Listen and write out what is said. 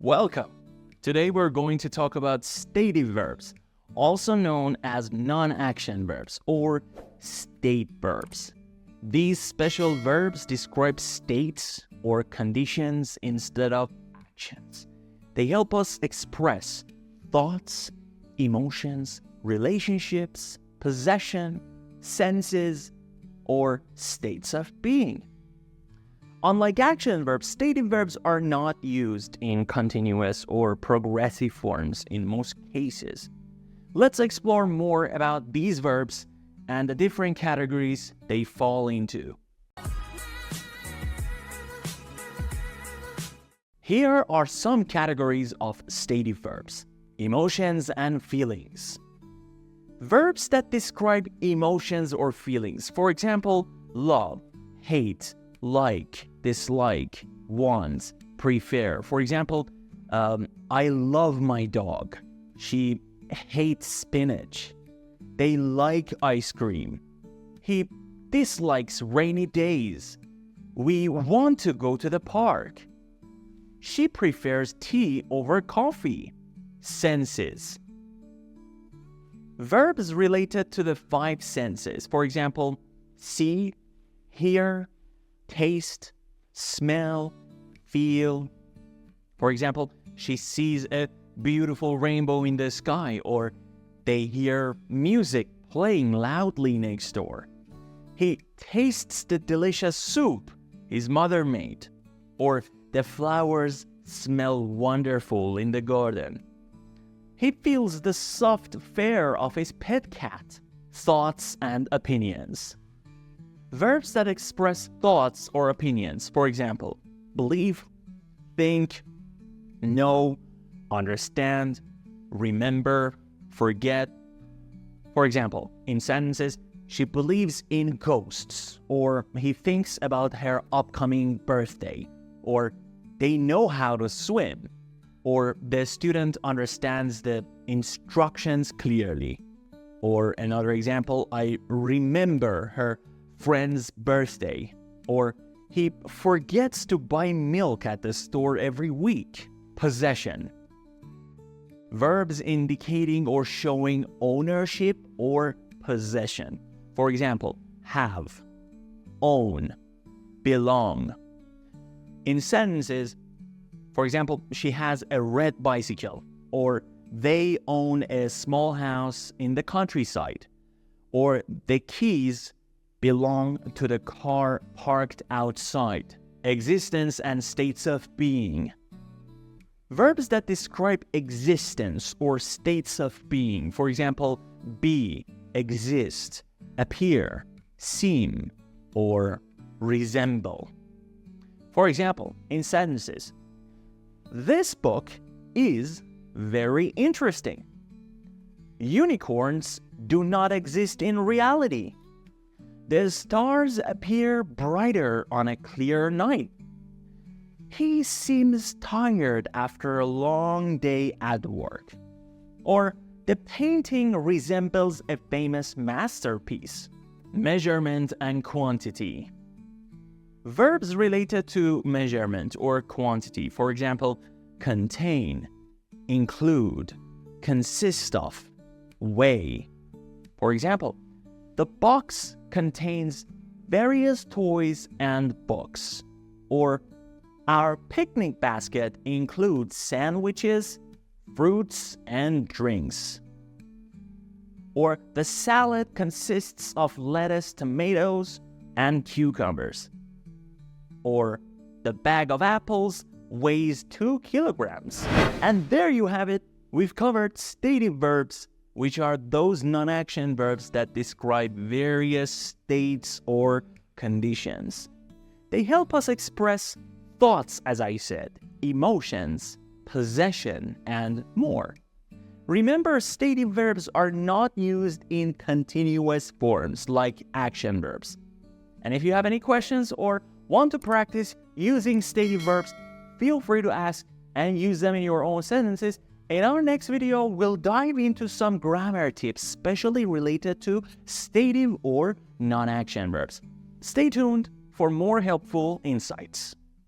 Welcome! Today we're going to talk about stative verbs, also known as non-action verbs or state verbs. These special verbs describe states or conditions instead of actions. They help us express thoughts, emotions, relationships, possession, senses, or states of being. Unlike action verbs, stative verbs are not used in continuous or progressive forms in most cases. Let's explore more about these verbs and the different categories they fall into. Here are some categories of stative verbs: emotions and feelings. Verbs that describe emotions or feelings. For example, love, hate, like, dislike, want, prefer. For example, I love my dog. She hates spinach. They like ice cream. He dislikes rainy days. We want to go to the park. She prefers tea over coffee. Senses. Verbs related to the five senses. For example, see, hear, taste, smell, feel. For example, she sees a beautiful rainbow in the sky, or they hear music playing loudly next door. He tastes the delicious soup his mother made, or the flowers smell wonderful in the garden. He feels the soft fur of his pet cat. Thoughts and opinions. Verbs that express thoughts or opinions. For example, believe, think, know, understand, remember, forget. For example, in sentences, she believes in ghosts, or he thinks about her upcoming birthday, or they know how to swim, or the student understands the instructions clearly. Or another example, I remember her friend's birthday, or he forgets to buy milk at the store every week. Possession. Verbs indicating or showing ownership or possession. For example, have, own, belong. In sentences, for example, she has a red bicycle, or they own a small house in the countryside, or the keys belong to the car parked outside. Existence and states of being. Verbs that describe existence or states of being. For example, be, exist, appear, seem, or resemble. For example, in sentences, this book is very interesting. Unicorns do not exist in reality. The stars appear brighter on a clear night. He seems tired after a long day at work. Or the painting resembles a famous masterpiece. Measurement and quantity. Verbs related to measurement or quantity. For example, contain, include, consist of, weigh. For example, the box contains various toys and books. Or our picnic basket includes sandwiches, fruits, and drinks. Or the salad consists of lettuce, tomatoes, and cucumbers. Or the bag of apples weighs 2 kilograms. And there you have it. We've covered stative verbs, which are those non-action verbs that describe various states or conditions. They help us express thoughts, as I said, emotions, possession, and more. Remember, stative verbs are not used in continuous forms like action verbs. And if you have any questions or want to practice using stative verbs, feel free to ask and use them in your own sentences. In our next video, we'll dive into some grammar tips specially related to stative or non-action verbs. Stay tuned for more helpful insights.